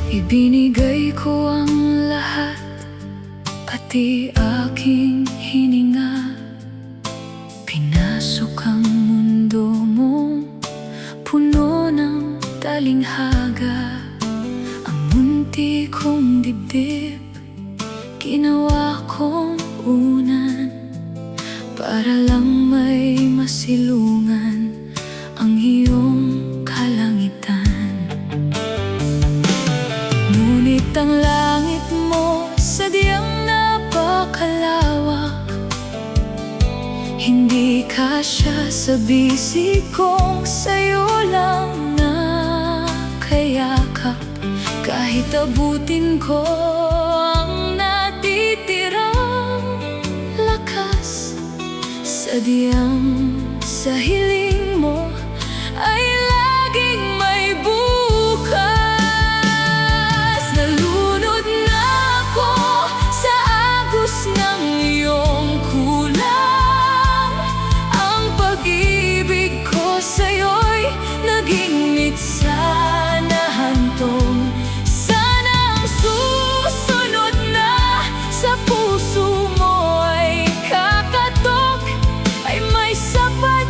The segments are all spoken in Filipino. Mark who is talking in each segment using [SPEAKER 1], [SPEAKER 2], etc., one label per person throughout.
[SPEAKER 1] Ibinigay ko ang lahat, pati aking hininga. Pinasok ang mundo mo, puno ng talinghaga. Ang munti kong dibdib, ginawa kong unan, para lang may masilungan ang iyong kalangitan. Ngunit ang langit mo sadyang napakalawak, hindi kasya sa bisig kong sa'yo lang nakayakap. Kahit abutin ko ang natitirang lakas, sadyang sa hiling mo ay laging may bukas. Nalunod na ako sa agos ng iyong kulang. Ang pag-ibig ko sa'yo'y naging mitsa na hantong. Sana ang susunod na sa puso mo ay kakatok, ay may sapat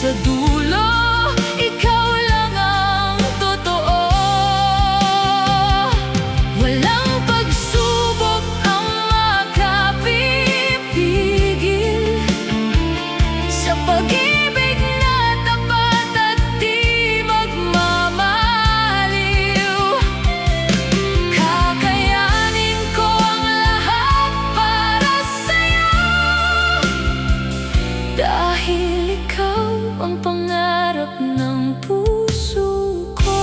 [SPEAKER 1] sa dulo, ikaw lang ang totoo. Walang pagsubok ang makapipigil sa pag-ibig na tapat at di magmamaliw. Kakayanin ko ang lahat para sa'yo, dahil ikaw ang pangarap ng puso ko.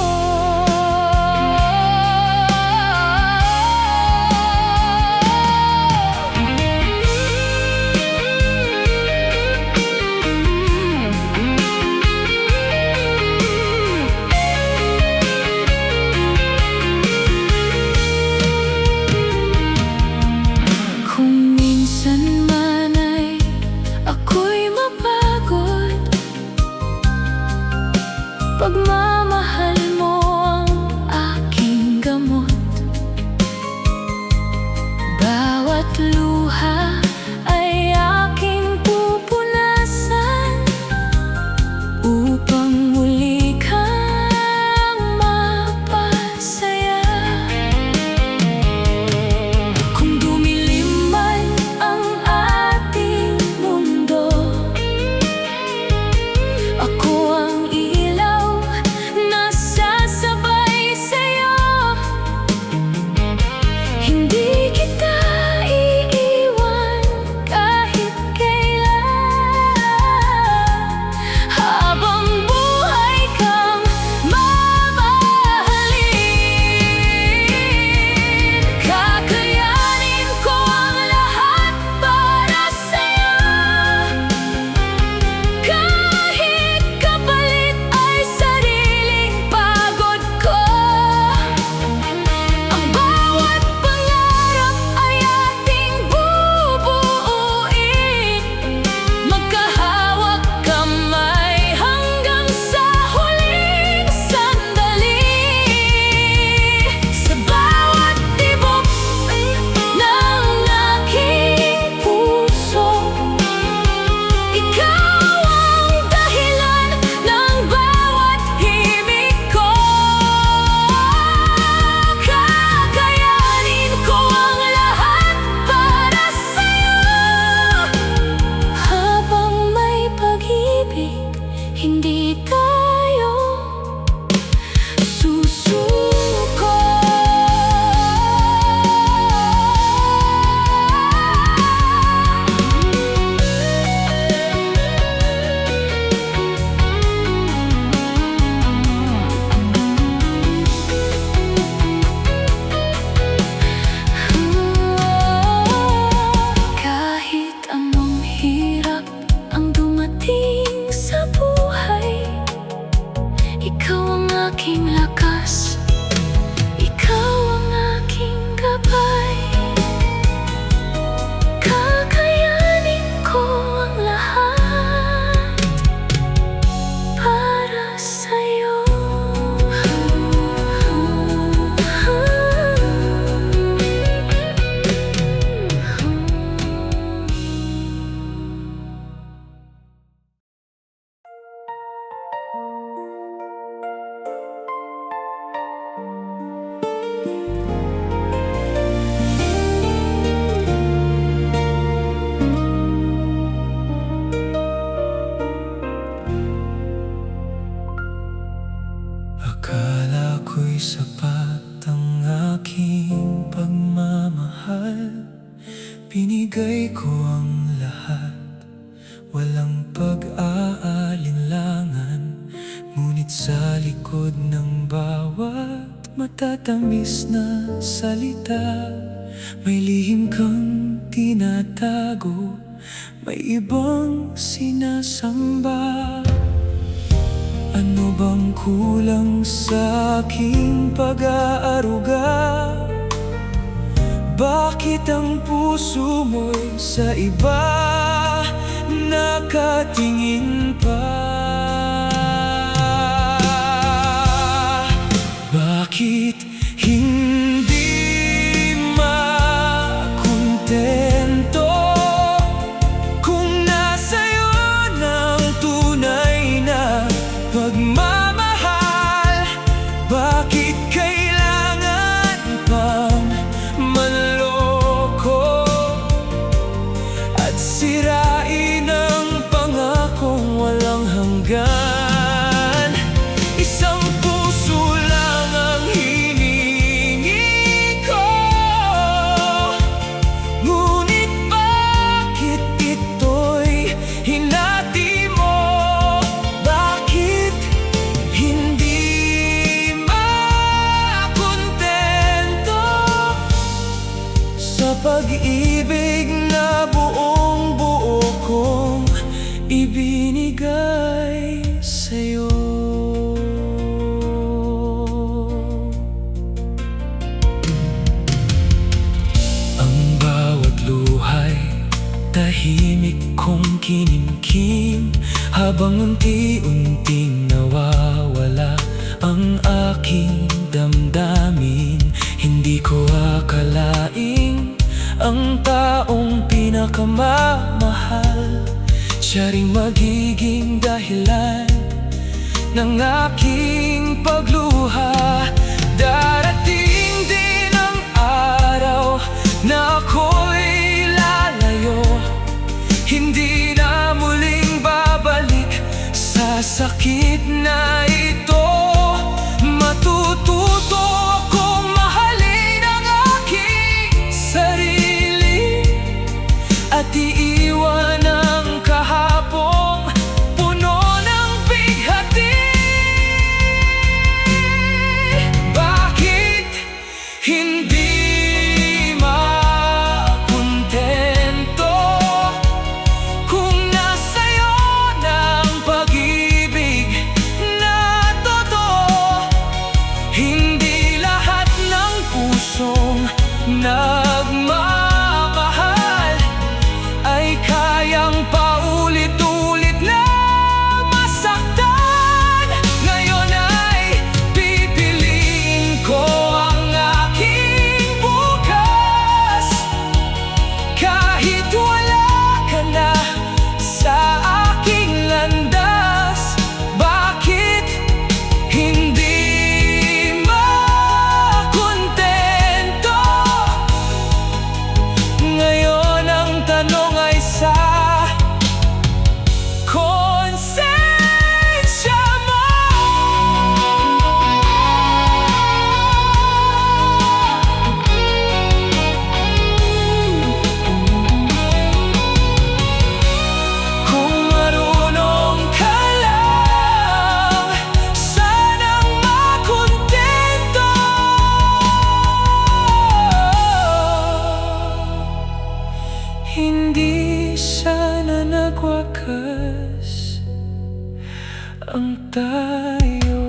[SPEAKER 1] Kung minsan man ay ako'y mapagod, pagmamahal mo ang aking gamot. Bawat luha ay aking pupunasan upang muli kang mapasaya. Kung dumilim man ang ating mundo, ako ang ilaw na sasabay sa'yo. Hindi kita iiwan kahit kailan, habang buhay kang mamahalin. Kakayanin ko ang lahat para sa'yo, kahit kapalit ay sariling pagod ko. Ang bawat pangarap ay ating bubuuin, magkahawak kamay hanggang sa huling sandali. Sa bawat tibok ng aking puso, ikaw ang dahilan ng bawat himig ko. Kakayanin ko ang lahat para sa'yo, habang may pag-ibig hindi tayo susuko. Kahit anong hirap ang dumating sa buhay, ikaw ang aking lakas, ikaw ang aking gabay. Kakayanin ko ang lahat para sa'yo.
[SPEAKER 2] Akala ko'y sapat ang aking pagmamahal, binigay ko ang lahat, walang pag-aalinlangan. Ngunit sa likod ng bawat matatamis na salita, may lihim kang tinatago, may ibang sinasamba. Ano bang kulang sa aking pag-aaruga? Bakit ang puso mo'y sa iba nakatingin pa? Bakit hindi makontento kung nasa'yo ng tunay kong kinimkim habang unti-unting nawawala ang aking damdamin. Hindi ko akalaing ang taong pinakamamahal, siya ring magiging dahilan ng aking pagluha. Darating din ang araw na ako'y lalayo, hindi na muling babalik sa sakit na ito. Matututo akong mahalin ang aking sarili at iiwan ang kahapong puno ng bighati. Bakit hindi makontento kung nasa'yo ng pag-ibig na totoo? Hindi lahat ng pusong nagmamahal ay kayang paulit-ulit na masaktan. Ngayon ay pipiliin ko ang aking bukas, kahit wala ka na sa aking landas. Bakit hindi makontento? Ngayon ang tanong ay sa konsensya mo. Kung marunong ka lang sanang makontento, hindi sana nagwakas ang tayo.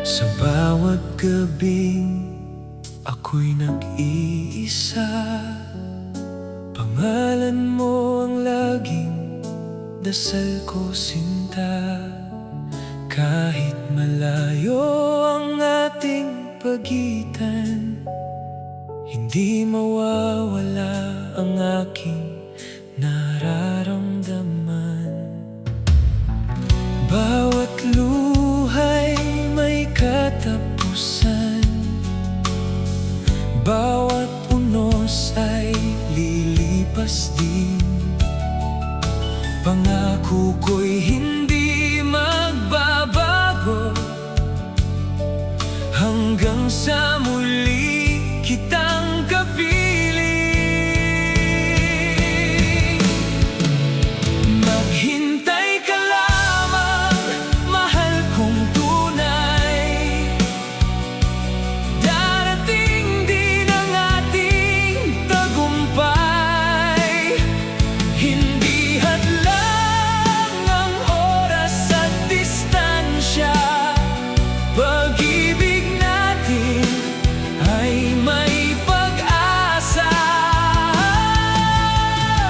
[SPEAKER 2] Sa bawat gabing ako'y nag-iisa, pangalan mo ang laging dasal ko, sinta. Kahit malayo ang ating pagitan, hindi mawawala ang aking nararamdaman. Bawat luha'y may katapusan, bawat unos ay lilipas din. Pangako ko'y hindi magbabago hanggang sa muli kitang kapiling. Maghintay ka lamang, mahal kong tunay. Darating din ang ating tagumpay. Hindi hadlang ang oras at distansya, pag-ibig natin ay may pag-asa.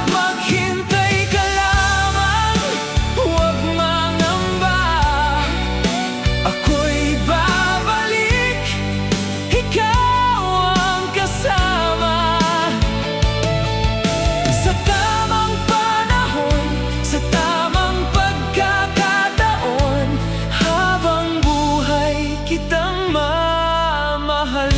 [SPEAKER 2] Maghintay ka lamang, huwag mangamba. Ako'y babalik, ikaw ang kasama. Sa tamang panahon, sa tamang pagkakataon, habang buhay kitang mamahalin.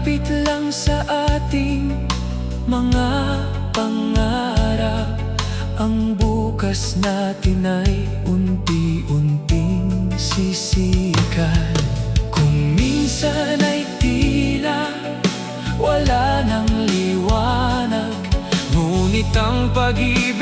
[SPEAKER 2] Kapit lang sa ating mga pangarap, ang bukas natin ay unti-unting sisikan. Kung minsan ay tila wala ng liwanag, ngunit ang pag-ibig